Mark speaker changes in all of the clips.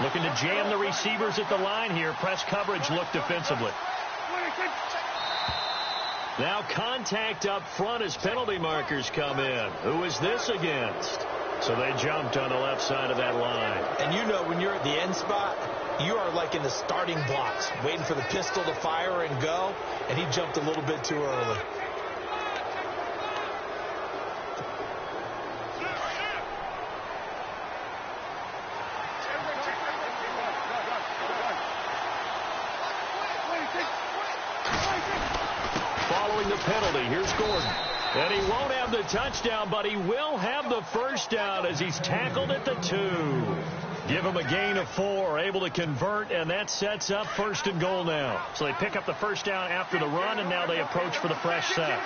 Speaker 1: Looking to jam the receivers at the line here. Press coverage look defensively. Now contact up front as penalty markers come in. Who is this against? So they jumped on the left side of that line.
Speaker 2: And you know when you're at the end spot, you are like in the starting blocks, waiting for the pistol to fire and go, and he jumped a little bit too early.
Speaker 1: Following the penalty, here's Gordon. And he won't have the touchdown, but he will have the first down as he's tackled at the 2. Give him a gain of 4, able to convert, and that sets up 1st and goal now. So they pick up the first down after the run, and now they approach for the fresh set.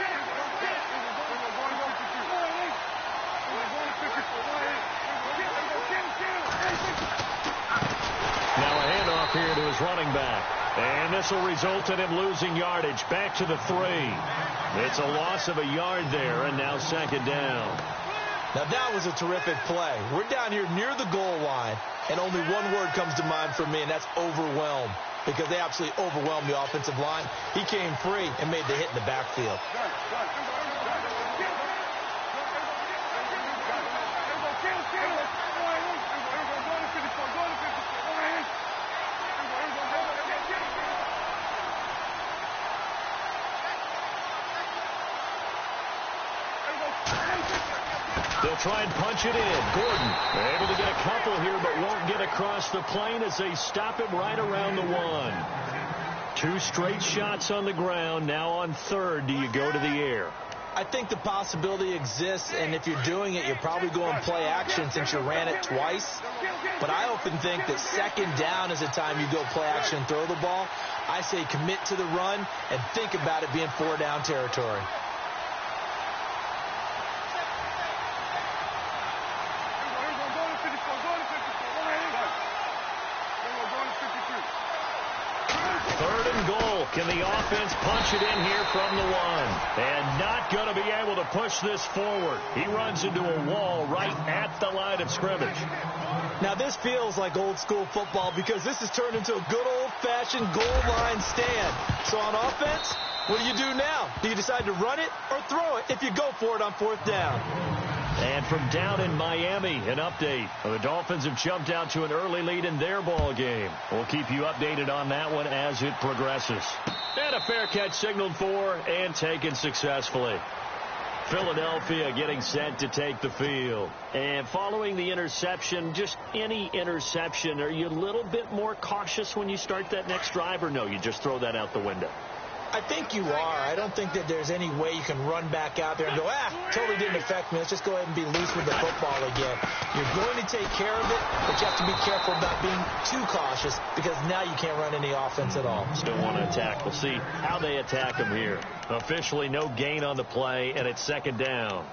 Speaker 1: Now a handoff here to his running back. And this will result in him losing yardage. Back to the 3. It's a loss of a yard there, and now 2nd down.
Speaker 2: Now that was a terrific play. We're down here near the goal line, and only one word comes to mind for me, and that's overwhelmed, because they absolutely overwhelmed the offensive line. He came free and made the hit in the backfield.
Speaker 1: They'll try and punch it in. Gordon able to get a couple here, but won't get across the plane as they stop him right around the 1. 2 straight shots on the ground. Now on 3rd, do you go to the air?
Speaker 2: I think the possibility exists, and if you're doing it, you're probably going play action since you ran it twice. But I often think that 2nd down is the time you go play action and throw the ball. I say commit to the run and think about it being 4-down territory.
Speaker 1: Can the offense punch it in here from the 1? And not going to be able to push this forward. He runs into a wall right at the line of scrimmage.
Speaker 2: Now this feels like old school football because this has turned into a good old-fashioned goal line stand. So on offense, what do you do now? Do you decide to run it or throw it if you go for it on 4th down?
Speaker 1: And from down in Miami, an update. The Dolphins have jumped out to an early lead in their ball game. We'll keep you updated on that one as it progresses. And a fair catch signaled for and taken successfully. Philadelphia getting set to take the field. And following the interception, just any interception, are you a little bit more cautious when you start that next drive, or no, you just throw that out the window?
Speaker 2: I think you are. I don't think that there's any way you can run back out there and go, totally didn't affect me. Let's just go ahead and be loose with the football again. You're going to take care of it, but you have to be careful about being too cautious because now you can't run any offense at all.
Speaker 1: Still want to attack. We'll see how they attack him here. Officially no gain on the play, and it's 2nd down.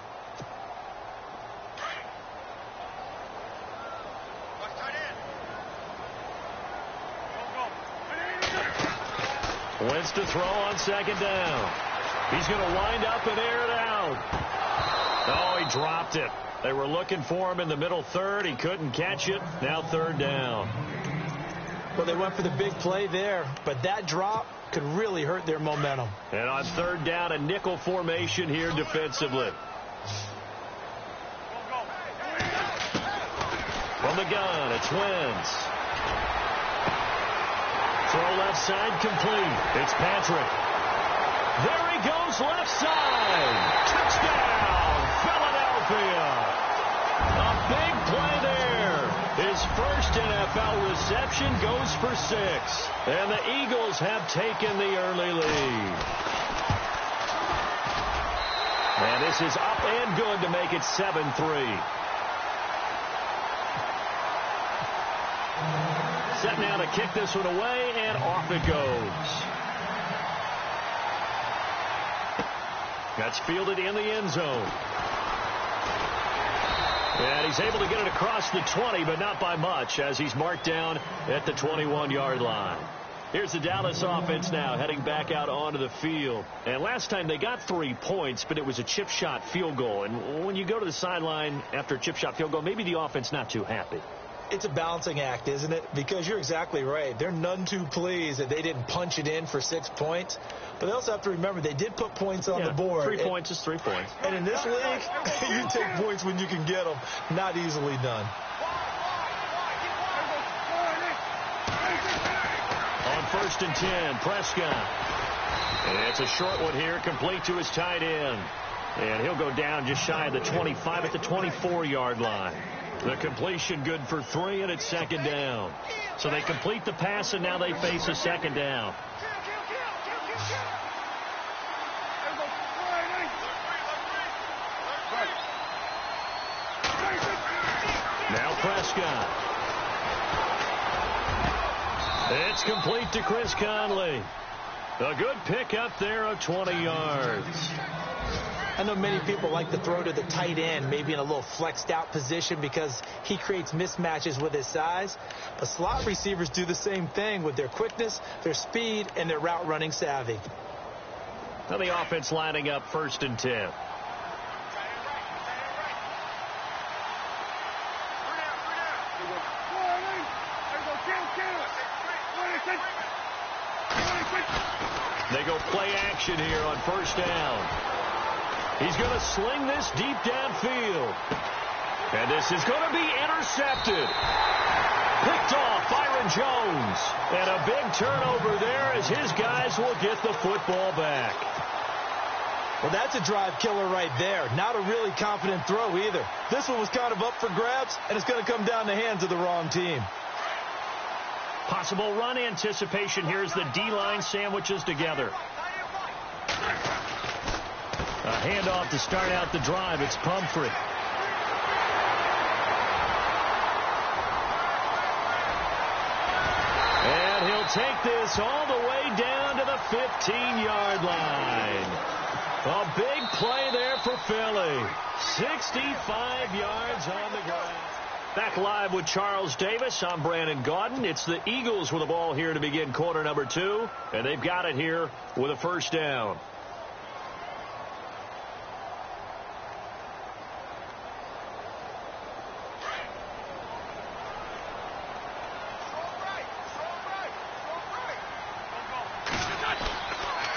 Speaker 1: Wentz to throw on 2nd down. He's going to wind up and air it out. Oh, he dropped it. They were looking for him in the middle 3rd. He couldn't catch it. Now 3rd down.
Speaker 2: Well, they went for the big play there, but that drop could really hurt their momentum.
Speaker 1: And on 3rd down, a nickel formation here defensively. From the gun, it's Wentz. Throw left side complete. It's Patrick. There he goes left side. Touchdown, Philadelphia. A big play there. His first NFL reception goes for 6. And the Eagles have taken the early lead. And this is up and good to make it 7-3. Set now to kick this one away, and off it goes. That's fielded in the end zone. And he's able to get it across the 20, but not by much, as he's marked down at the 21-yard line. Here's the Dallas offense now, heading back out onto the field. And last time they got 3 points, but it was a chip shot field goal. And when you go to the sideline after a chip shot field goal, maybe the offense not too happy.
Speaker 2: It's a balancing act, isn't it? Because you're exactly right. They're none too pleased that they didn't punch it in for 6 points. But they also have to remember they did put points on the board.
Speaker 1: 3 points is 3 points.
Speaker 2: And in this league, you take points when you can get them. Not easily done.
Speaker 1: On 1st and 10, Prescott. And it's a short one here, complete to his tight end. And he'll go down just shy of the 25 at the 24-yard line. The completion good for 3, and it's 2nd down. So they complete the pass, and now they face a 2nd down. Now Prescott. It's complete to Chris Conley. A good pickup there of 20 yards.
Speaker 2: I know many people like to throw to the tight end, maybe in a little flexed out position because he creates mismatches with his size. But slot receivers do the same thing with their quickness, their speed, and their route running savvy.
Speaker 1: Now the offense lining up 1st and 10. They go play action here on 1st down. He's going to sling this deep downfield. And this is going to be intercepted. Picked off Byron Jones. And a big turnover there as his guys will get the football back.
Speaker 2: Well, that's a drive killer right there. Not a really confident throw either. This one was kind of up for grabs, and it's going to come down the hands of the wrong team.
Speaker 1: Possible run anticipation here as the D-line sandwiches together. A handoff to start out the drive. It's Pumphrey. And he'll take this all the way down to the 15-yard line. A big play there for Philly. 65 yards on the ground. Back live with Charles Davis. I'm Brandon Gaudin. It's the Eagles with the ball here to begin quarter number 2. And they've got it here with a 1st down.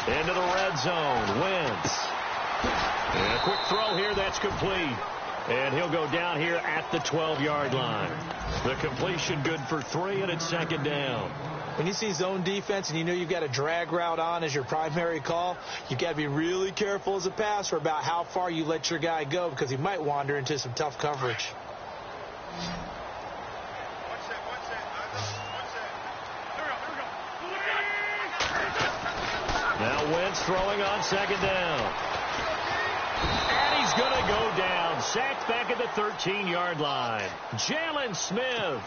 Speaker 1: Into the red zone. Wentz. And a quick throw here. That's complete. And he'll go down here at the 12-yard line. The completion good for 3, and it's 2nd down.
Speaker 2: When you see zone defense and you know you've got a drag route on as your primary call, you've got to be really careful as a passer about how far you let your guy go because he might wander into some tough coverage.
Speaker 1: Now Wentz throwing on 2nd down. And he's going to go down. Sacked back at the 13-yard line. Jalen Smith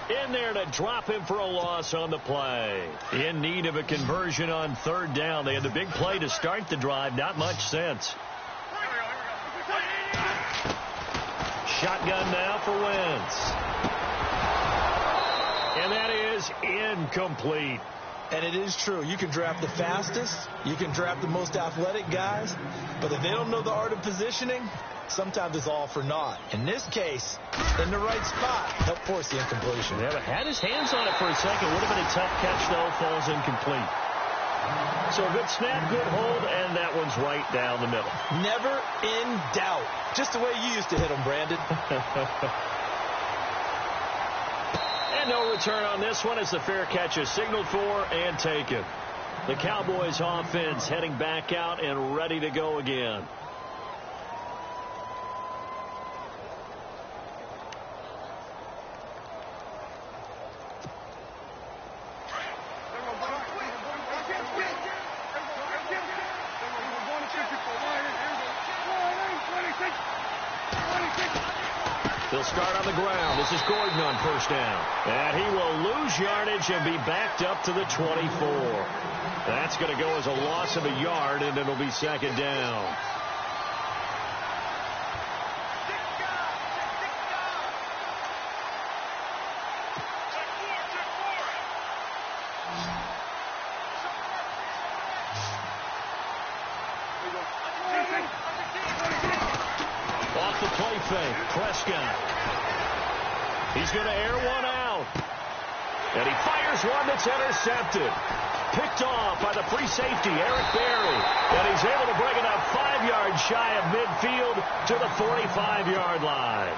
Speaker 1: in there to drop him for a loss on the play. In need of a conversion on 3rd down. They had the big play to start the drive. Not much sense. Shotgun now for Wentz. And that is incomplete.
Speaker 2: And it is true. You can draft the fastest. You can draft the most athletic guys. But if they don't know the art of positioning, sometimes it's all for naught. In this case, in the right spot, helped force the incompletion.
Speaker 1: Yeah, but had his hands on it for a second. Would have been a tough catch, though. Falls incomplete. So a good snap, good hold, and that one's right down the middle.
Speaker 2: Never in doubt. Just the way you used to hit them, Brandon.
Speaker 1: And no return on this one as the fair catch is signaled for and taken. The Cowboys offense heading back out and ready to go again. He'll start on the ground. This is Gordon on 1st down. And he will lose yardage and be backed up to the 24. That's going to go as a loss of a yard, and it'll be 2nd down. Off the play fake, Prescott. He's going to air one out. And he fires one that's intercepted. Picked off by the free safety, Eric Berry. And he's able to bring it up 5 yards shy of midfield to the 45-yard line.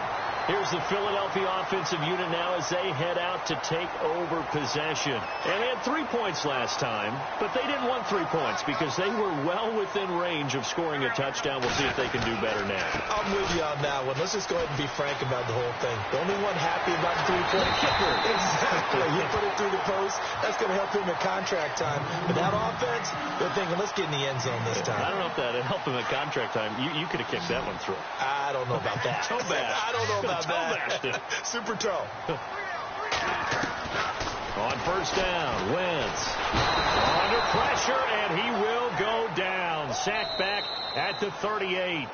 Speaker 1: Here's the Philadelphia offensive unit now as they head out to take over possession. And they had 3 points last time, but they didn't want 3 points because they were well within range of scoring a touchdown. We'll see if they can do better now.
Speaker 2: I'm with you on that one. Let's just go ahead and be frank about the whole thing. The only one happy about the 3-point kicker. Exactly. You put it through the post. That's going to help him at contract time. But that offense, they're thinking, let's get in the end zone this time.
Speaker 1: I don't know if that helped him at contract time. You could have kicked that one through.
Speaker 2: I don't know about that.
Speaker 1: Toe bash.
Speaker 2: I don't know about that. Super toe.
Speaker 1: On first down, Wentz under pressure, and he will go down. Sacked back at the 38.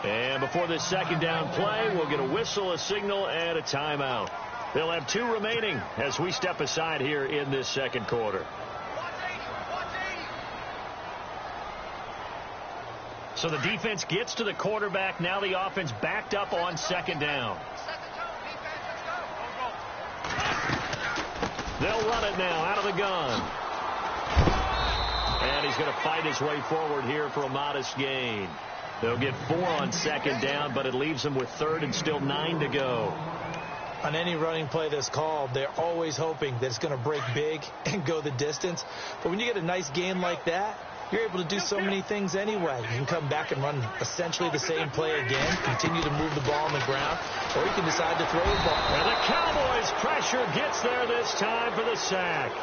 Speaker 1: And before this second down play, we'll get a whistle, a signal, and a timeout. They'll have 2 remaining as we step aside here in this second quarter. So the defense gets to the quarterback. Now the offense backed up on second down. They'll run it now out of the gun. And he's going to fight his way forward here for a modest gain. They'll get 4 on second down, but it leaves them with 3rd and still 9 to go.
Speaker 2: On any running play that's called, they're always hoping that it's going to break big and go the distance. But when you get a nice gain like that, you're able to do so many things anyway. You can come back and run essentially the same play again, continue to move the ball on the ground, or you can decide to throw the ball.
Speaker 1: And the Cowboys' pressure gets there this time for the sack.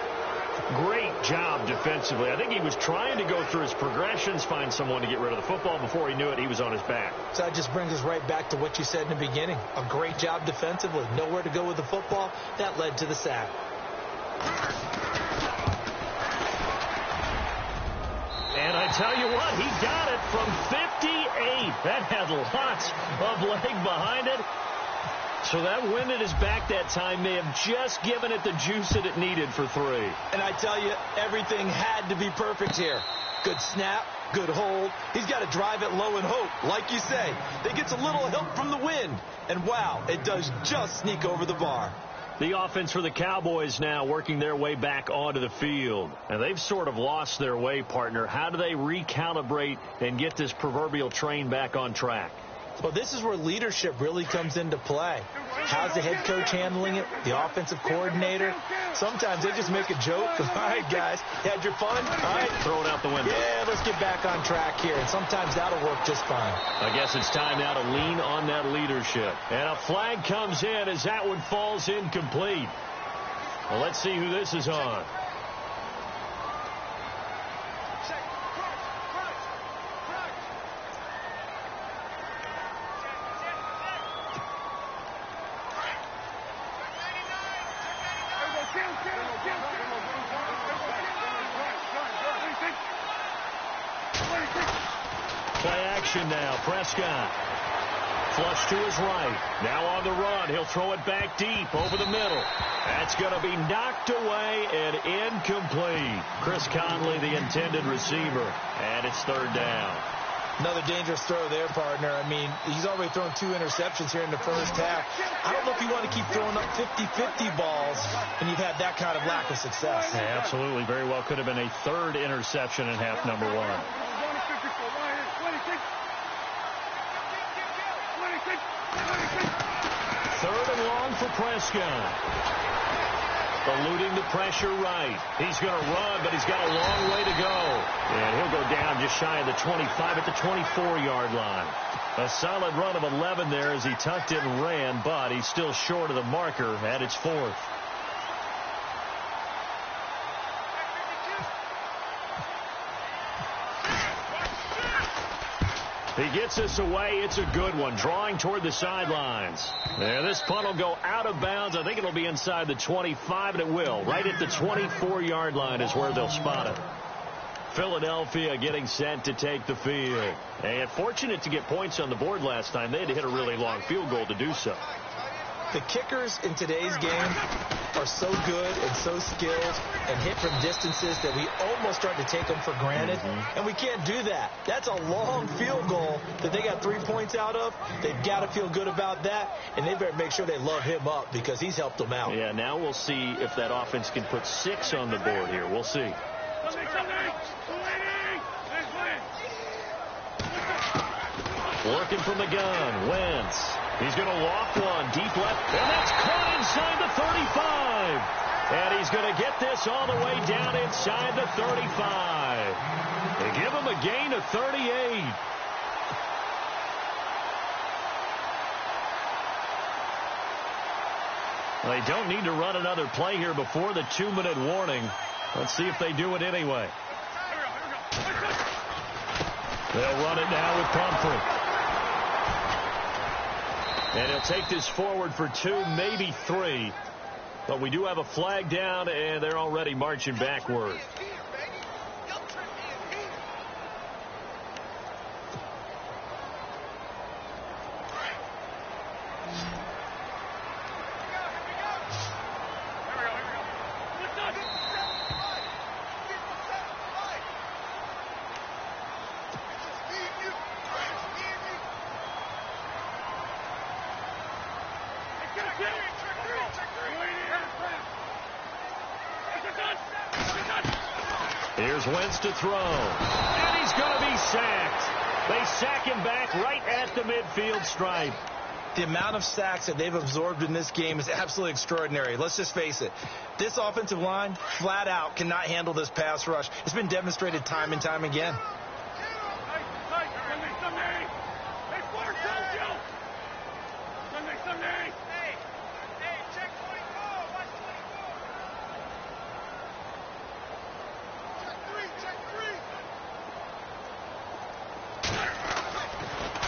Speaker 1: Great job defensively. I think he was trying to go through his progressions, find someone to get rid of the football. Before he knew it, he was on his back.
Speaker 2: So that just brings us right back to what you said in the beginning. A great job defensively. Nowhere to go with the football. That led to the sack.
Speaker 1: And I tell you what, he got it from 58. That had lots of leg behind it. So that wind at his back that time may have just given it the juice that it needed for 3.
Speaker 2: And I tell you, everything had to be perfect here. Good snap, good hold. He's got to drive it low and hope. Like you say, that gets a little help from the wind. And wow, it does just sneak over the bar.
Speaker 1: The offense for the Cowboys now working their way back onto the field. And they've sort of lost their way, partner. How do they recalibrate and get this proverbial train back on track?
Speaker 2: Well, this is where leadership really comes into play. How's the head coach handling it? The offensive coordinator? Sometimes they just make a joke. All right, guys, had your fun? All right.
Speaker 1: Throw it out the window.
Speaker 2: Yeah, let's get back on track here. And sometimes that'll work just fine.
Speaker 1: I guess it's time now to lean on that leadership. And a flag comes in as that one falls incomplete. Well, let's see who this is on. Play action now. Prescott. Flush to his right. Now on the run. He'll throw it back deep over the middle. That's going to be knocked away and incomplete. Chris Conley, the intended receiver. And it's 3rd down.
Speaker 2: Another dangerous throw there, partner. I mean, he's already thrown 2 interceptions here in the first half. I don't know if you want to keep throwing up 50-50 balls when you've had that kind of lack of success.
Speaker 1: Yeah, absolutely. Very well could have been a 3rd interception in half number 1. 3rd and long for Prescott. Eluding the pressure right. He's going to run, but he's got a long way to go. And he'll go down just shy of the 25 at the 24-yard line. A solid run of 11 there as he tucked it and ran, but he's still short of the marker at its 4th. He gets us away. It's a good one. Drawing toward the sidelines. There, this punt will go out of bounds. I think it'll be inside the 25, and it will. Right at the 24-yard line is where they'll spot it. Philadelphia getting set to take the field. And fortunate to get points on the board last time. They had to hit a really long field goal to do so.
Speaker 2: The kickers in today's game are so good and so skilled and hit from distances that we almost start to take them for granted, and we can't do that. That's a long field goal that they got 3 points out of. They've got to feel good about that, and they better make sure they love him up because he's helped them out.
Speaker 1: Yeah, now we'll see if that offense can put 6 on the board here. We'll see. Working from the gun, Wentz. He's going to loft one deep left, and that's caught inside the 35. And he's going to get this all the way down inside the 35. They give him a gain of 38. They don't need to run another play here before the 2-minute warning. Let's see if they do it anyway. They'll run it now with Pumphrey. And he'll take this forward for 2, maybe 3. But we do have a flag down, and they're already marching backward. Here's Wentz to throw. And he's going to be sacked. They sack him back right at the midfield stripe.
Speaker 2: The amount of sacks that they've absorbed in this game is absolutely extraordinary. Let's just face it. This offensive line, flat out, cannot handle this pass rush. It's been demonstrated time and time again.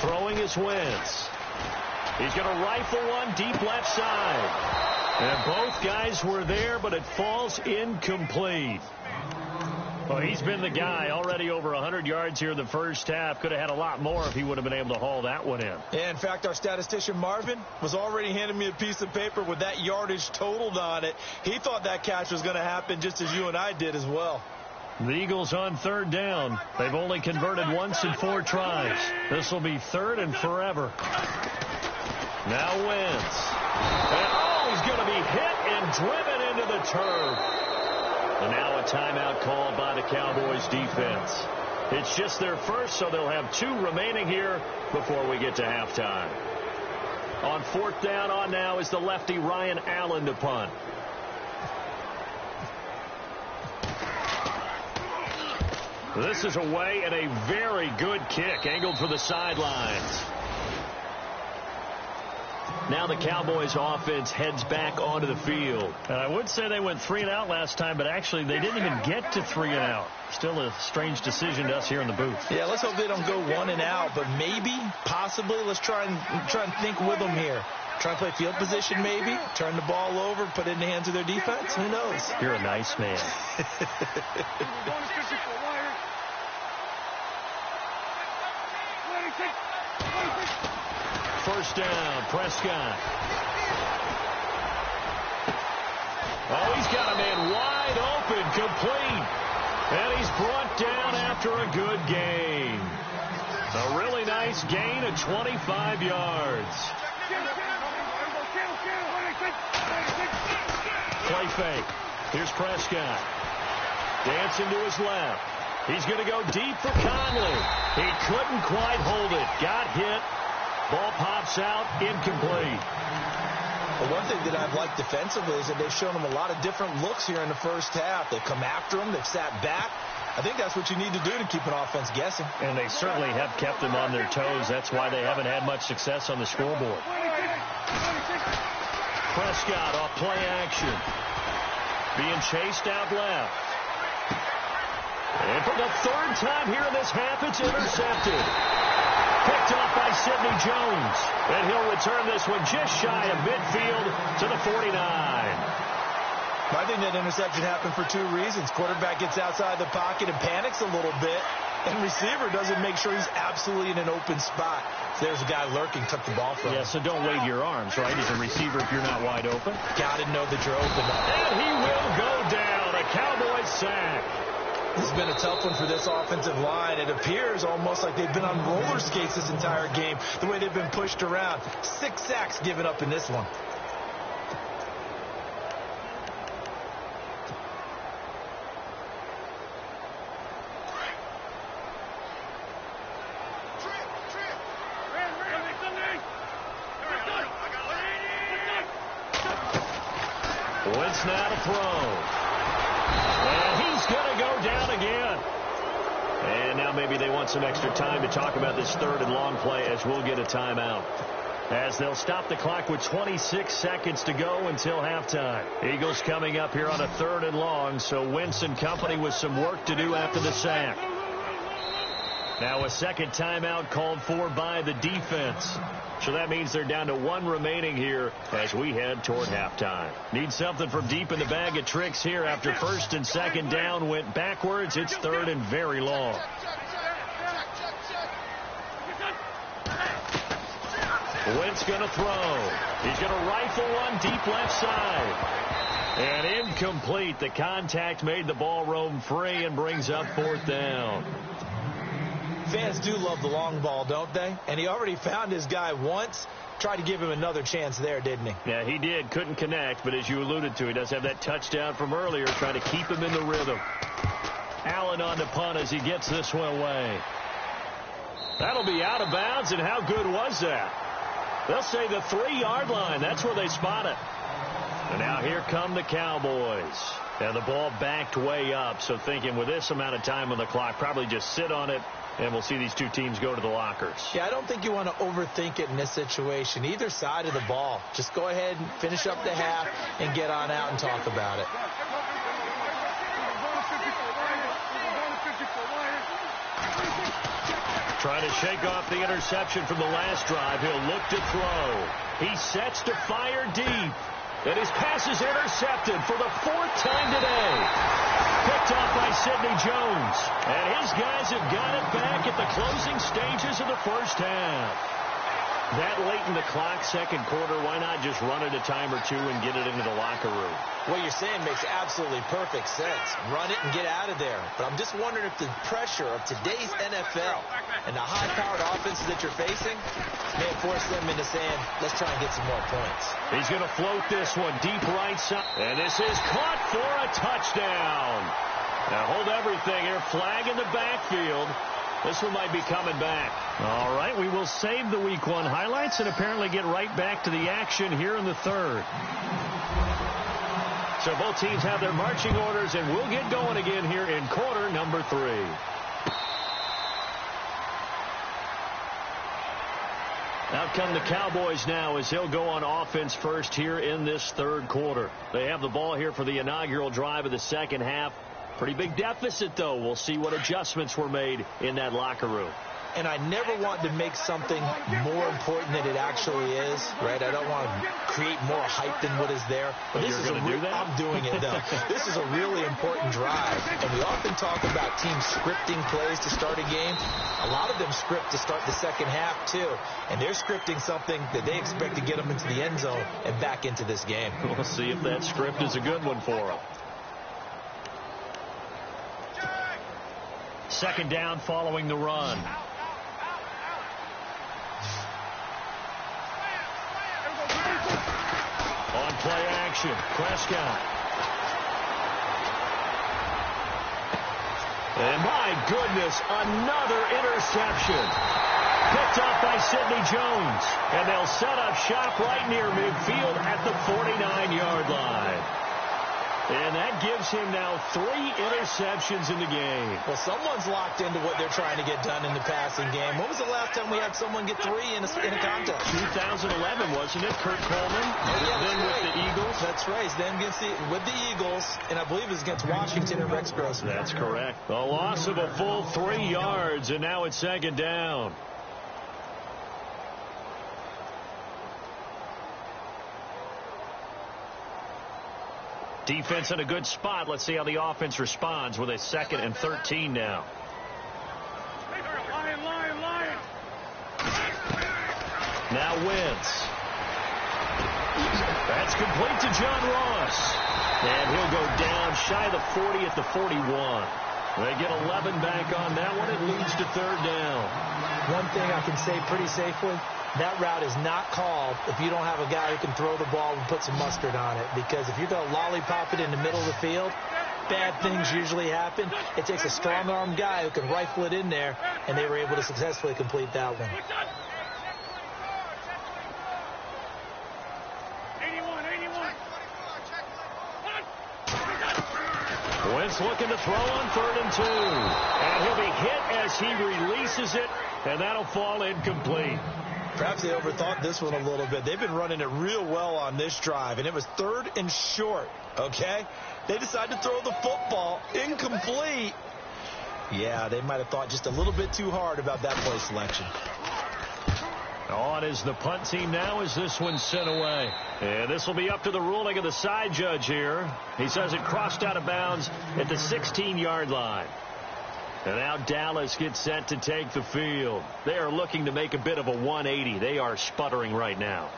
Speaker 1: Throwing is Wentz. He's going to rifle one deep left side. And both guys were there, but it falls incomplete. Well, he's been the guy. Already over 100 yards here in the first half. Could have had a lot more if he would have been able to haul that one in.
Speaker 2: Yeah, in fact, our statistician Marvin was already handing me a piece of paper with that yardage totaled on it. He thought that catch was going to happen just as you and I did as well.
Speaker 1: The Eagles on 3rd down. They've only converted once in 4 tries. This will be 3rd and forever. Now Wentz. And, he's going to be hit and driven into the turf. And now a timeout called by the Cowboys defense. It's just their first, so they'll have 2 remaining here before we get to halftime. On 4th down on now is the lefty Ryan Allen to punt. This is away and a very good kick angled for the sidelines. Now the Cowboys offense heads back onto the field. And I would say they went 3 and out last time, but actually they didn't even get to 3 and out. Still a strange decision to us here in the booth.
Speaker 2: Yeah, let's hope they don't go 1 and out, but maybe, possibly, let's try and think with them here. Try and play field position maybe, turn the ball over, put it in the hands of their defense. Who knows?
Speaker 1: You're a nice man. First down, Prescott. Oh, he's got a man wide open, complete. And he's brought down after a good gain. A really nice gain of 25 yards. Play fake. Here's Prescott. Dancing to his left. He's going to go deep for Conley. He couldn't quite hold it. Got hit. Ball pops out, incomplete.
Speaker 2: Well, one thing that I've liked defensively is that they've shown them a lot of different looks here in the first half. They've come after them. They've sat back. I think that's what you need to do to keep an offense guessing.
Speaker 1: And they certainly have kept them on their toes. That's why they haven't had much success on the scoreboard. Prescott off play action. Being chased out left. And for the 3rd time here in this half, it's intercepted. Picked off by Sidney Jones. And he'll return this one just shy of midfield to the 49.
Speaker 2: I think that interception happened for 2 reasons. Quarterback gets outside the pocket and panics a little bit. And receiver doesn't make sure he's absolutely in an open spot. There's a guy lurking, took the ball from him.
Speaker 1: Yeah, so don't wave your arms, right, as a receiver if you're not wide open.
Speaker 2: Got to know that you're open.
Speaker 1: And he will go down. A Cowboys sack.
Speaker 2: This has been a tough one for this offensive line. It appears almost like they've been on roller skates this entire game, the way they've been pushed around. 6 sacks given up in this one.
Speaker 1: Wentz now to throw. And he's going to go down again. And now maybe they want some extra time to talk about this 3rd and long play as we'll get a timeout. As they'll stop the clock with 26 seconds to go until halftime. Eagles coming up here on a 3rd and long, so Wentz and company with some work to do after the sack. Now a second timeout called for by the defense. So that means they're down to 1 remaining here as we head toward halftime. Need something from deep in the bag of tricks here after 1st and 2nd down went backwards. It's 3rd and very long. Wentz going to throw. He's going to rifle one deep left side. And incomplete. The contact made the ball roam free and brings up 4th down.
Speaker 2: Fans do love the long ball, don't they? And he already found his guy once. Tried to give him another chance there, didn't he?
Speaker 1: Yeah, he did. Couldn't connect, but as you alluded to, he does have that touchdown from earlier, trying to keep him in the rhythm. Allen on the punt as he gets this one away. That'll be out of bounds, and how good was that? They'll say the 3-yard line. That's where they spot it. And now here come the Cowboys. And the ball backed way up, so thinking with this amount of time on the clock, probably just sit on it, and we'll see these two teams go to the lockers.
Speaker 2: Yeah, I don't think you want to overthink it in this situation. Either side of the ball. Just go ahead and finish up the half and get on out and talk about it.
Speaker 1: Trying to shake off the interception from the last drive. He'll look to throw. He sets to fire deep. And his pass is intercepted for the 4th time today. Picked off by Sidney Jones. And his guys have got it back at the closing stages of the 1st half. That late in the clock, 2nd quarter, why not just run it a time or 2 and get it into the locker room?
Speaker 2: What you're saying makes absolutely perfect sense. Run it and get out of there. But I'm just wondering if the pressure of today's NFL and the high-powered offenses that you're facing may force them into saying, let's try and get some more points.
Speaker 1: He's going to float this one deep right side. And this is caught for a touchdown. Now hold everything here. Flag in the backfield. This one might be coming back. All right, we will save the Week 1 highlights and apparently get right back to the action here in the 3rd. So both teams have their marching orders, and we'll get going again here in quarter number 3. Out come the Cowboys now as he'll go on offense first here in this 3rd quarter. They have the ball here for the inaugural drive of the 2nd half. Pretty big deficit, though. We'll see what adjustments were made in that locker room.
Speaker 2: And I never want to make something more important than it actually is, right? I don't want to create more hype than what is there.
Speaker 1: But this you're going to do that?
Speaker 2: I'm doing it, though. This is a really important drive. And we often talk about teams scripting plays to start a game. A lot of them script to start the 2nd half, too. And they're scripting something that they expect to get them into the end zone and back into this game.
Speaker 1: We'll see if that script is a good one for them. 2nd down following the run. On play action, Prescott. And my goodness, another interception. Picked up by Sidney Jones. And they'll set up shop right near midfield at the 49-yard line. And that gives him now 3 interceptions in the game.
Speaker 2: Well, someone's locked into what they're trying to get done in the passing game. When was the last time we had someone get 3 in a contest?
Speaker 1: 2011, wasn't it? Kurt Coleman. Then with the Eagles.
Speaker 2: That's right. Then with the Eagles, and I believe it was against Washington and Rex Grossman.
Speaker 1: That's correct. A loss of a full 3 yards, and now it's 2nd down. Defense in a good spot. Let's see how the offense responds with a 2nd and 13 now. Now Wentz. That's complete to John Ross. And he'll go down shy of the 40 at the 41. They get 11 back on that one. It leads to third down.
Speaker 2: One thing I can say pretty safely, that route is not called if you don't have a guy who can throw the ball and put some mustard on it. Because if you're going to lollipop it in the middle of the field, bad things usually happen. It takes a strong-armed guy who can rifle it in there, and they were able to successfully complete that one.
Speaker 1: Wentz looking to throw on 3rd and 2. And he'll be hit as he releases it, and that'll fall incomplete.
Speaker 2: Perhaps they overthought this one a little bit. They've been running it real well on this drive, and it was 3rd and short, okay? They decided to throw the football incomplete. Yeah, they might have thought just a little bit too hard about that play selection.
Speaker 1: On is the punt team now as this one's sent away. And this will be up to the ruling of the side judge here. He says it crossed out of bounds at the 16-yard line. And now Dallas gets set to take the field. They are looking to make a bit of a 180. They are sputtering right now.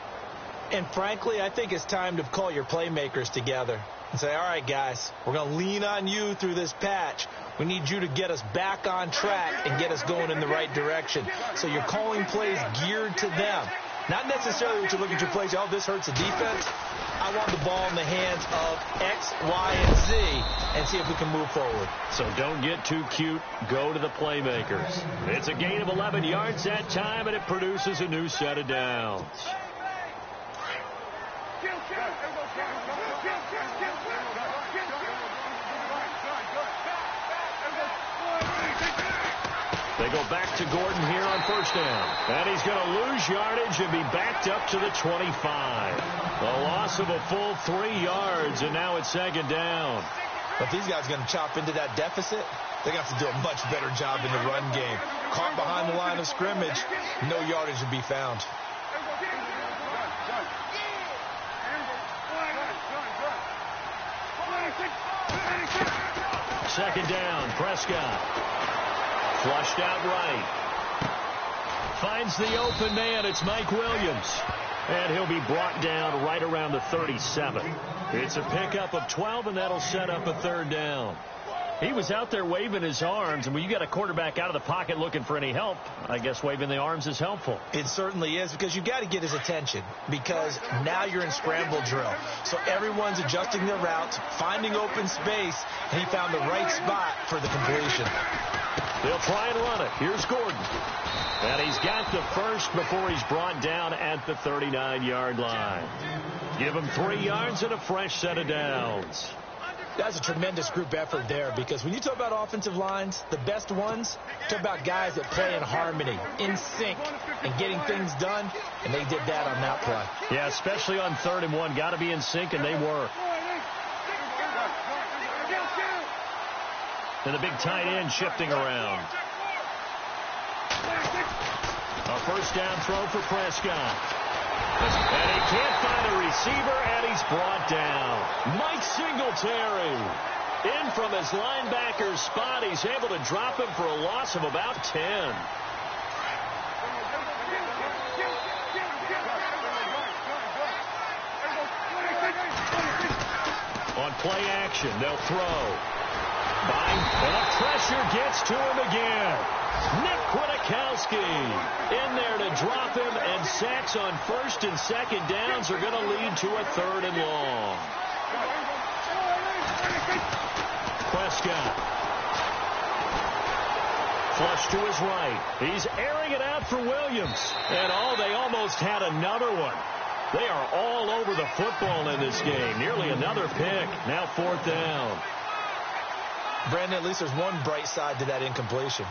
Speaker 2: And frankly, I think it's time to call your playmakers together and say, all right, guys, we're going to lean on you through this patch. We need you to get us back on track and get us going in the right direction. So you're calling plays geared to them. Not necessarily what you're looking at your plays, oh, this hurts the defense. I want the ball in the hands of X, Y, and Z and see if we can move forward.
Speaker 1: So don't get too cute. Go to the playmakers. It's a gain of 11 yards that time, and it produces a new set of downs. They go back to Gordon here on 1st down. And he's going to lose yardage and be backed up to the 25. A loss of a full 3 yards, and now it's 2nd down.
Speaker 2: But these guys are going to chop into that deficit. They're going to have to do a much better job in the run game. Caught behind the line of scrimmage, no yardage to be found.
Speaker 1: Second down, Prescott. Flushed out right. Finds the open man. It's Mike Williams. And he'll be brought down right around the 37. It's a pickup of 12, and that'll set up a 3rd down. He was out there waving his arms, and when you got a quarterback out of the pocket looking for any help, I guess waving the arms is helpful.
Speaker 2: It certainly is, because you've got to get his attention, because now you're in scramble drill. So everyone's adjusting their routes, finding open space, and he found the right spot for the completion.
Speaker 1: They'll try and run it. Here's Gordon. And he's got the first before he's brought down at the 39-yard line. Give him 3 yards and a fresh set of downs.
Speaker 2: That's a tremendous group effort there, because when you talk about offensive lines, the best ones, talk about guys that play in harmony, in sync, and getting things done, and they did that on that play.
Speaker 1: Yeah, especially on 3rd and 1. Got to be in sync, and they were. And the big tight end shifting around. A 1st down throw for Prescott. And he can't find a receiver, and he's brought down. Mike Singletary in from his linebacker's spot. He's able to drop him for a loss of about 10. On play action, they'll throw. And the pressure gets to him again. Nick Kwiatkowski in there to drop him, and sacks on 1st and 2nd downs are going to lead to a 3rd and long. Prescott. Flush to his right. He's airing it out for Williams. And they almost had another one. They are all over the football in this game. Nearly another pick. Now 4th down.
Speaker 2: Brandon, at least there's one bright side to that incompletion.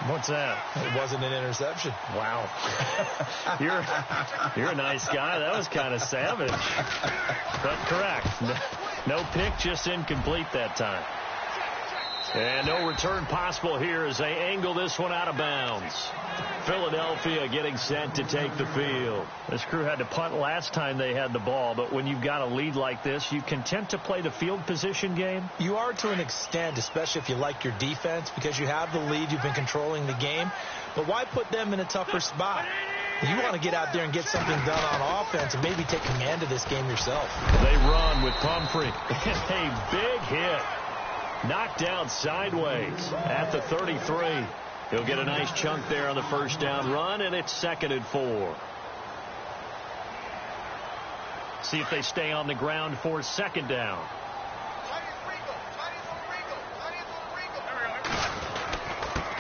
Speaker 1: What's that?
Speaker 2: It wasn't an interception.
Speaker 1: Wow. You're a nice guy. That was kind of savage. But correct. No pick, just incomplete that time. And no return possible here as they angle this one out of bounds. Philadelphia getting set to take the field. This crew had to punt last time they had the ball, but when you've got a lead like this, you content to play the field position game?
Speaker 2: You are to an extent, especially if you like your defense, because you have the lead, you've been controlling the game. But why put them in a tougher spot? You want to get out there and get something done on offense and maybe take command of this game yourself.
Speaker 1: They run with Pumphrey. A big hit. Knocked down sideways at the 33. He'll get a nice chunk there on the first down run, and it's 2nd and 4. See if they stay on the ground for 2nd down.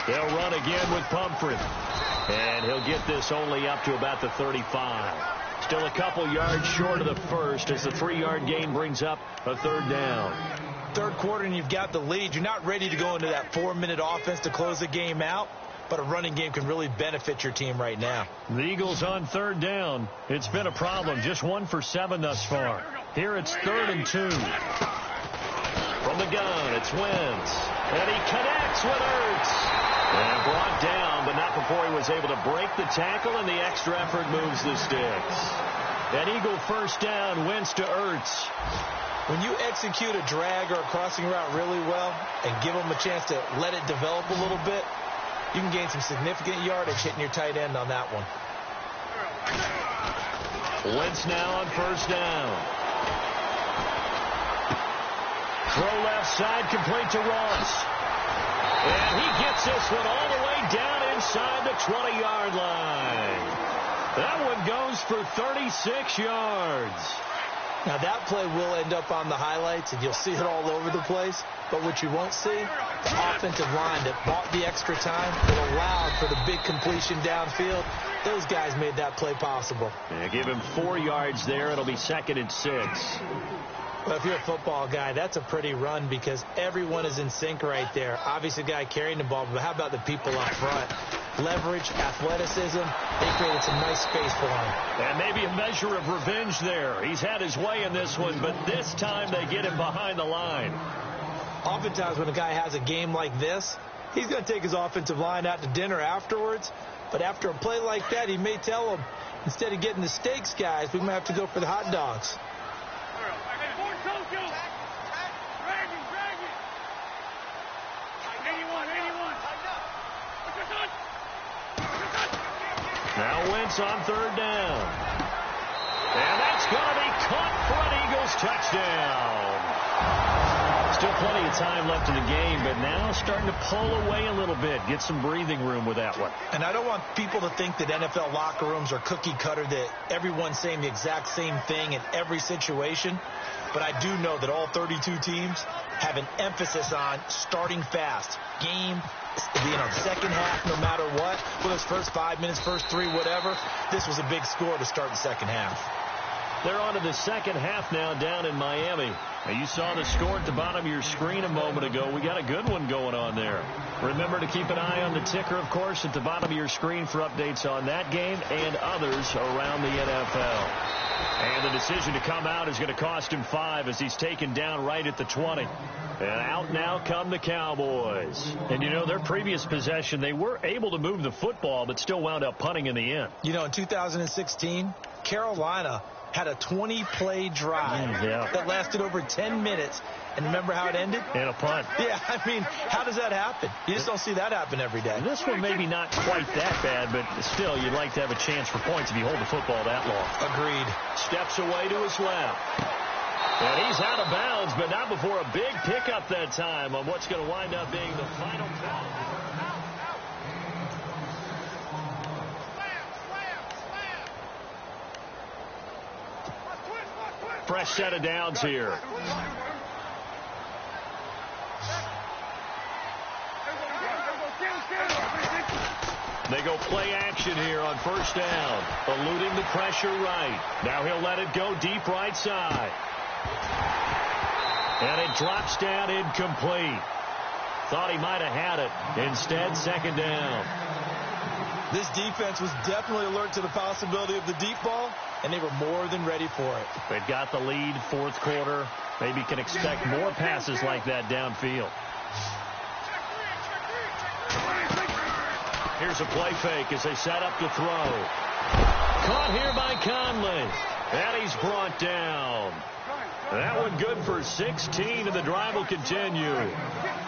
Speaker 1: They'll run again with Pumphrey. And he'll get this only up to about the 35. Still a couple yards short of the first as the 3-yard gain brings up a 3rd down.
Speaker 2: Third quarter and you've got the lead. You're not ready to go into that 4-minute offense to close the game out, but a running game can really benefit your team right now.
Speaker 1: The Eagles on 3rd down. It's been a problem. Just 1 for 7 thus far. Here it's 3rd and 2. From the gun, it's Wentz. And he connects with Ertz. And brought down, but not before he was able to break the tackle, and the extra effort moves the sticks. An Eagle first down, Wentz to Ertz.
Speaker 2: When you execute a drag or a crossing route really well and give them a chance to let it develop a little bit, you can gain some significant yardage hitting your tight end on that one.
Speaker 1: Wentz now on first down. Throw left side, complete to Ross. And he gets this one all the way down inside the 20-yard line. That one goes for 36 yards.
Speaker 2: Now, that play will end up on the highlights, and you'll see it all over the place. But what you won't see, the offensive line that bought the extra time, that allowed for the big completion downfield. Those guys made that play possible.
Speaker 1: Yeah, give him 4 yards there. It'll be 2nd and 6.
Speaker 2: Well, if you're a football guy, that's a pretty run because everyone is in sync right there. Obviously, the guy carrying the ball, but how about the people up front? Leverage, athleticism, they created some nice space for him.
Speaker 1: And maybe a measure of revenge there. He's had his way in this one, but this time they get him behind the line.
Speaker 2: Oftentimes when a guy has a game like this, he's going to take his offensive line out to dinner afterwards. But after a play like that, he may tell them, instead of getting the steaks, guys, we might have to go for the hot dogs.
Speaker 1: Now Wentz on 3rd down. And that's going to be caught for an Eagles touchdown. Still plenty of time left in the game, but now starting to pull away a little bit. Get some breathing room with that one.
Speaker 2: And I don't want people to think that NFL locker rooms are cookie cutter, that everyone's saying the exact same thing in every situation. But I do know that all 32 teams have an emphasis on starting fast. Game, second half, no matter what. Whether it's first 5 minutes, first 3, whatever. This was a big score to start the second half.
Speaker 1: They're on to the second half now down in Miami. Now, you saw the score at the bottom of your screen a moment ago. We got a good one going on there. Remember to keep an eye on the ticker, of course, at the bottom of your screen for updates on that game and others around the NFL. And the decision to come out is going to cost him 5 as he's taken down right at the 20. And out now come the Cowboys. And, you know, their previous possession, they were able to move the football but still wound up punting in the end.
Speaker 2: You know, in 2016, Carolina had a 20-play drive that lasted over 10 minutes. And remember how it ended?
Speaker 1: And a punt.
Speaker 2: Yeah, I mean, how does that happen? You just don't see that happen every day.
Speaker 1: And this one maybe not quite that bad, but still, you'd like to have a chance for points if you hold the football that long.
Speaker 2: Agreed. Steps away to his left.
Speaker 1: And he's out of bounds, but not before a big pickup that time on what's going to wind up being the final foul. Fresh set of downs here. They go play action here on first down. Eluding the pressure right. Now he'll let it go deep right side. And it drops down incomplete. Thought he might have had it. Instead, second down.
Speaker 2: This defense was definitely alert to the possibility of the deep ball, and they were more than ready for it.
Speaker 1: They've got the lead, fourth quarter. Maybe can expect more passes like that downfield. Here's a play fake as they set up to throw. Caught here by Conley. And he's brought down. That one good for 16, and the drive will continue.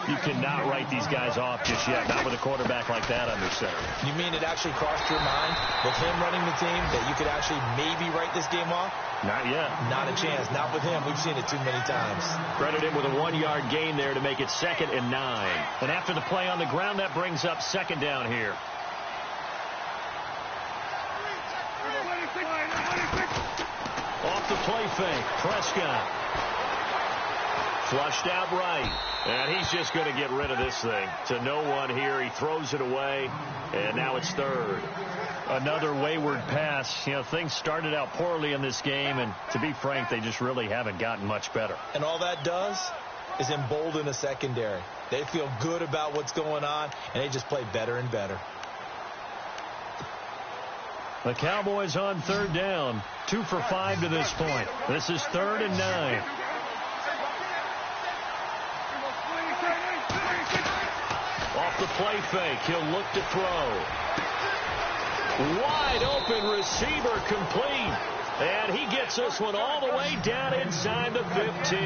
Speaker 1: You cannot write these guys off just yet, not with a quarterback like that under center.
Speaker 2: You mean it actually crossed your mind with him running the team that you could actually maybe write this game off?
Speaker 1: Not yet.
Speaker 2: Not a chance. Not with him. We've seen it too many times.
Speaker 1: Credit him with a 1-yard gain there to make it 2nd and 9. And after the play on the ground, that brings up 2nd down here. Off the play fake, Prescott. Flushed out right. And he's just going to get rid of this thing. To no one here. He throws it away. And now it's 3rd. Another wayward pass. You know, things started out poorly in this game. And to be frank, they just really haven't gotten much better.
Speaker 2: And all that does is embolden the secondary. They feel good about what's going on. And they just play better and better.
Speaker 1: The Cowboys on 3rd down. 2 for 5 to this point. This is 3rd and 9. Off the play fake, he'll look to throw. Wide open receiver complete. And he gets this one all the way down inside the 15.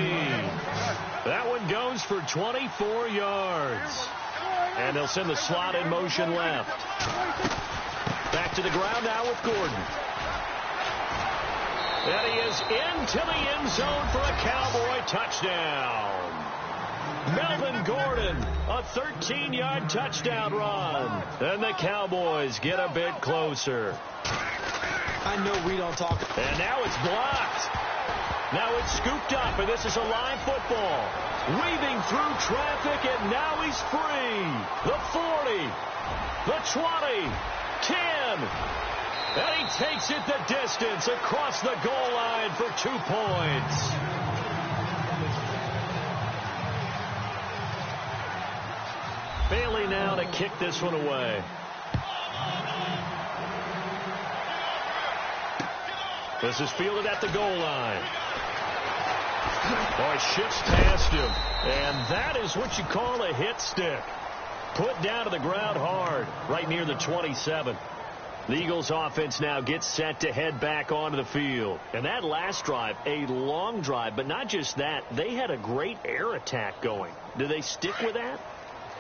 Speaker 1: That one goes for 24 yards. And they'll send the slot in motion left. Back to the ground now with Gordon. And he is into the end zone for a Cowboy touchdown. Melvin Gordon, a 13-yard touchdown run. And the Cowboys get a bit closer.
Speaker 2: I know we don't talk.
Speaker 1: And now it's blocked. Now it's scooped up, and this is a live football. Weaving through traffic, and now he's free. The 40, the 20, 10. And he takes it the distance across the goal line for 2 points. Bailey now to kick this one away. This is fielded at the goal line. Oh, it shifts past him. And that is what you call a hit stick. Put down to the ground hard, right near the 27. The Eagles offense now gets set to head back onto the field. And that last drive, a long drive, but not just that. They had a great air attack going. Do they stick with that?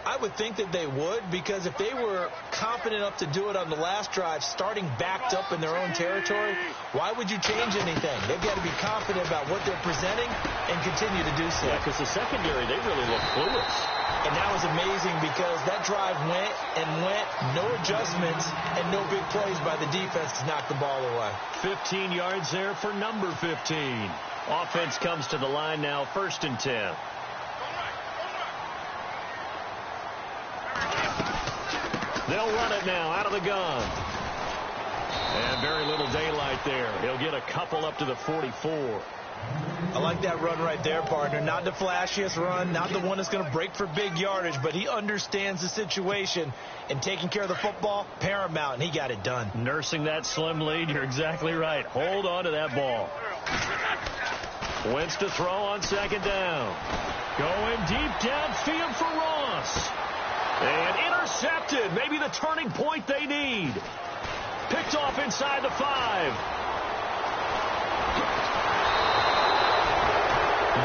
Speaker 2: I would think that they would, because if they were confident enough to do it on the last drive, starting backed up in their own territory, why would you change anything? They've got to be confident about what they're presenting and continue to do so.
Speaker 1: Yeah, because the secondary, they really look clueless.
Speaker 2: And that was amazing because that drive went and went, no adjustments, and no big plays by the defense to knock the ball away.
Speaker 1: 15 yards there for number 15. Offense comes to the line now, 1st and 10. They'll run it now out of the gun. And very little daylight there. He'll get a couple up to the 44.
Speaker 2: I like that run right there, partner. Not the flashiest run, not the one that's going to break for big yardage, but he understands the situation, and taking care of the football, paramount, and he got it done.
Speaker 1: Nursing that slim lead, you're exactly right. Hold on to that ball. Wentz to throw on 2nd down. Going deep downfield for Ross. And intercepted. Maybe the turning point they need. Picked off inside the 5.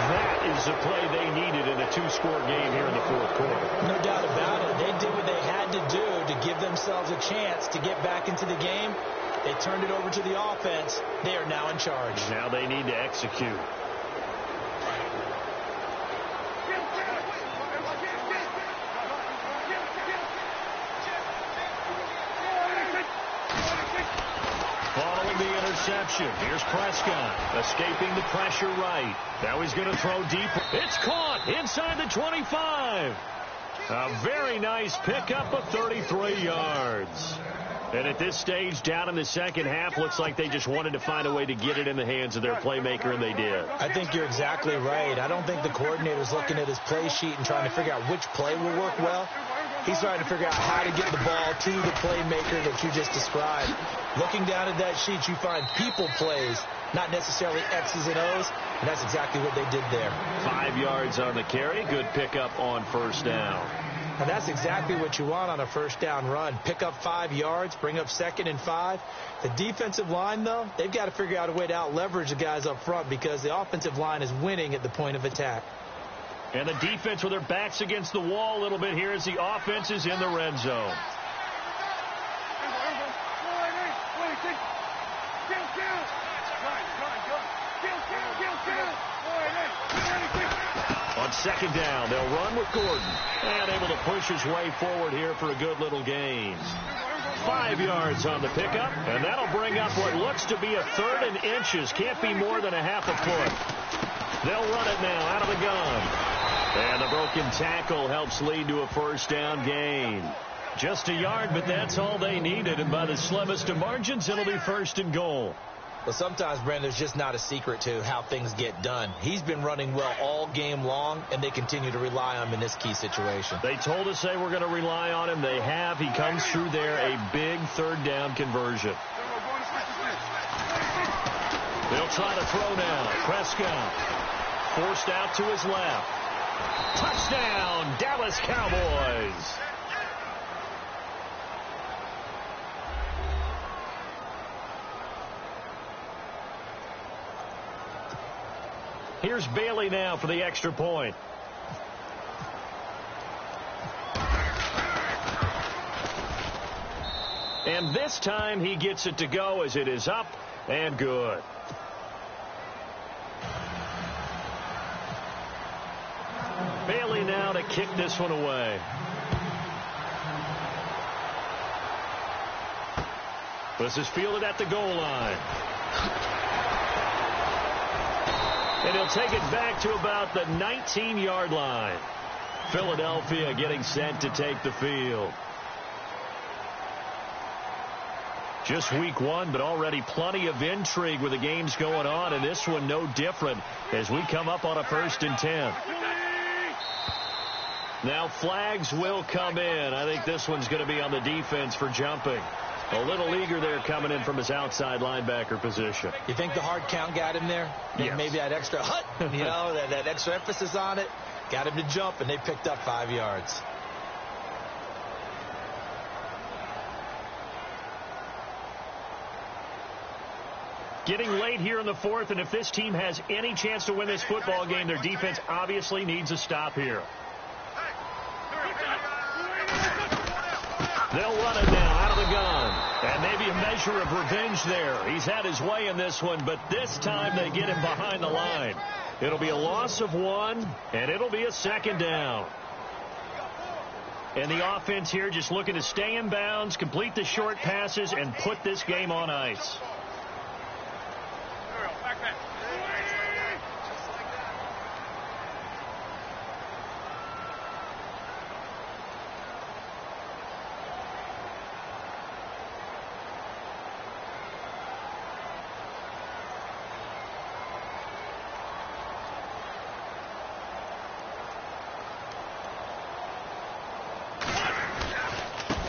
Speaker 1: That is the play they needed in a 2-score game here in the 4th quarter.
Speaker 2: No doubt about it. They did what they had to do to give themselves a chance to get back into the game. They turned it over to the offense. They are now in charge.
Speaker 1: Now they need to execute. Following the interception, here's Prescott escaping the pressure right. Now he's going to throw deep. It's caught inside the 25. A very nice pickup of 33 yards. And at this stage, down in the second half, looks like they just wanted to find a way to get it in the hands of their playmaker, and they did.
Speaker 2: I think you're exactly right. I don't think the coordinator's looking at his play sheet and trying to figure out which play will work well. He's trying to figure out how to get the ball to the playmaker that you just described. Looking down at that sheet, you find people plays, not necessarily X's and O's, and that's exactly what they did there.
Speaker 1: 5 yards on the carry. Good pickup on 1st down.
Speaker 2: And that's exactly what you want on a first down run. Pick up 5 yards, bring up 2nd and 5. The defensive line, though, they've got to figure out a way to out-leverage the guys up front because the offensive line is winning at the point of attack.
Speaker 1: And the defense with their backs against the wall a little bit here as the offense is in the red zone. On 2nd down, they'll run with Gordon. And able to push his way forward here for a good little gain. 5 yards on the pickup, and that'll bring up what looks to be a 3rd and inches. Can't be more than a half a foot. They'll run it now out of the gun. And the broken tackle helps lead to a first down gain. Just a yard, but that's all they needed. And by the slimmest of margins, it'll be 1st and goal.
Speaker 2: Well, sometimes, Brandon, there's just not a secret to how things get done. He's been running well all game long, and they continue to rely on him in this key situation.
Speaker 1: They told us they were going to rely on him. They have. He comes through there, a big 3rd down conversion. They'll try to throw now. Prescott forced out to his left. Touchdown, Dallas Cowboys. Here's Bailey now for the extra point. And this time he gets it to go as it is up and good. Bailey now to kick this one away. This is fielded at the goal line. And he'll take it back to about the 19-yard line. Philadelphia getting set to take the field. Just week 1, but already plenty of intrigue with the games going on, and this one no different as we come up on a 1st and 10. Now flags will come in. I think this one's going to be on the defense for jumping. A little eager there coming in from his outside linebacker position.
Speaker 2: You think the hard count got him there?
Speaker 1: Yes.
Speaker 2: Maybe that extra that extra emphasis on it got him to jump, and they picked up 5 yards.
Speaker 1: Getting late here in the 4th, and if this team has any chance to win this football game, their defense obviously needs a stop here. They'll run it now out of the gun. And maybe a measure of revenge there. He's had his way in this one, but this time they get him behind the line. It'll be a loss of 1, and it'll be a 2nd down. And the offense here just looking to stay in bounds, complete the short passes, and put this game on ice.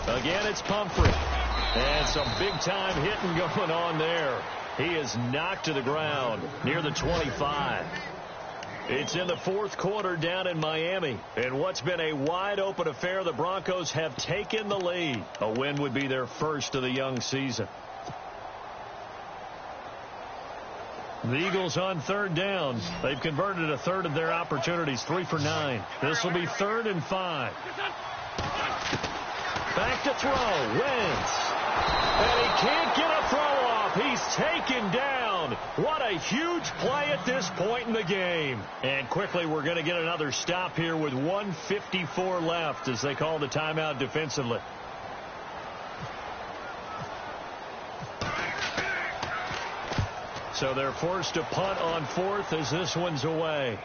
Speaker 1: Again, it's Pumphrey. And some big-time hitting going on there. He is knocked to the ground near the 25. It's in the 4th quarter down in Miami. And what's been a wide-open affair, the Broncos have taken the lead. A win would be their first of the young season. The Eagles on 3rd down. They've converted a 3rd of their opportunities, 3 for 9. This will be 3rd and 5. Back to throw. Wentz. And he can't get a throw off. He's taken down. What a huge play at this point in the game. And quickly we're going to get another stop here with 1:54 left as they call the timeout defensively. So they're forced to punt on 4th as this one's away.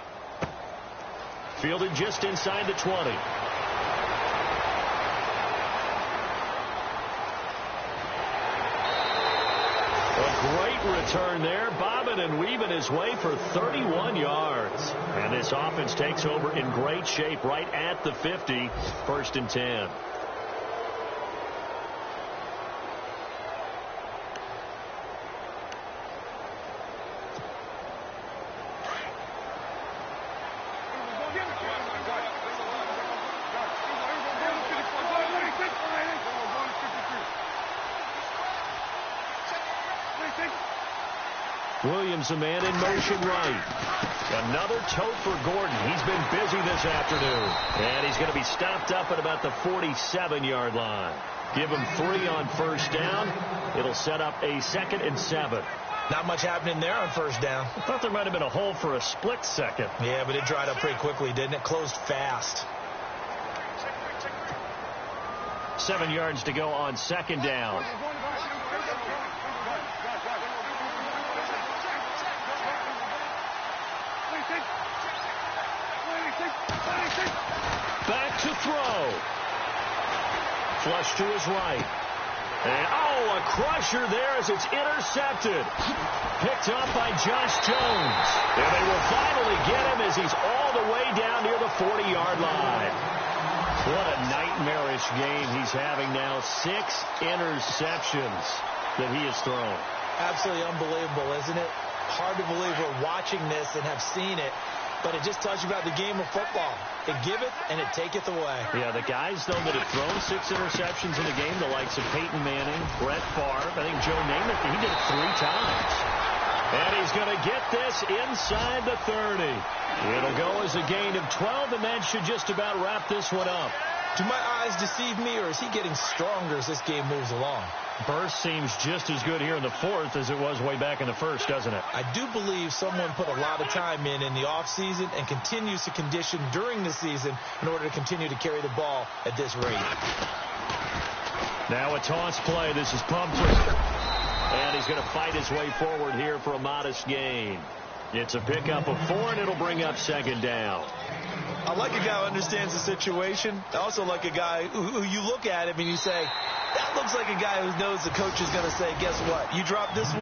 Speaker 1: Fielded just inside the 20. Great return there, bobbing and weaving his way for 31 yards. And this offense takes over in great shape right at the 50, 1st and 10. Williams, a man in motion right. Another tote for Gordon. He's been busy this afternoon. And he's going to be stopped up at about the 47-yard line. Give him 3 on first down. It'll set up a 2nd and 7.
Speaker 2: Not much happening there on first down.
Speaker 1: I thought there might have been a hole for a split second.
Speaker 2: Yeah, but it dried up pretty quickly, didn't it? Closed fast.
Speaker 1: 7 yards to go on 2nd down. Back to throw. Flush to his right. And, a crusher there as it's intercepted. Picked up by Josh Jones. And they will finally get him as he's all the way down near the 40-yard line. What a nightmarish game he's having now. 6 interceptions that he has thrown.
Speaker 2: Absolutely unbelievable, isn't it? Hard to believe we're watching this and have seen it. But it just tells you about the game of football. It giveth and it taketh away.
Speaker 1: Yeah, the guys, though, that have thrown 6 interceptions in a game, the likes of Peyton Manning, Brett Favre, I think Joe Namath, he did it 3 times. And he's going to get this inside the 30. It'll go as a gain of 12, and that should just about wrap this one up.
Speaker 2: Do my eyes deceive me, or is he getting stronger as this game moves along?
Speaker 1: Burst seems just as good here in the 4th as it was way back in the 1st, doesn't it?
Speaker 2: I do believe someone put a lot of time in the offseason and continues to condition during the season in order to continue to carry the ball at this rate.
Speaker 1: Now a toss play. This is Pumphrey. And he's going to fight his way forward here for a modest gain. It's a pickup of 4, and it'll bring up 2nd down.
Speaker 2: I like a guy who understands the situation. I also like a guy who you look at him and you say, that looks like a guy who knows the coach is going to say, guess what? You drop this one,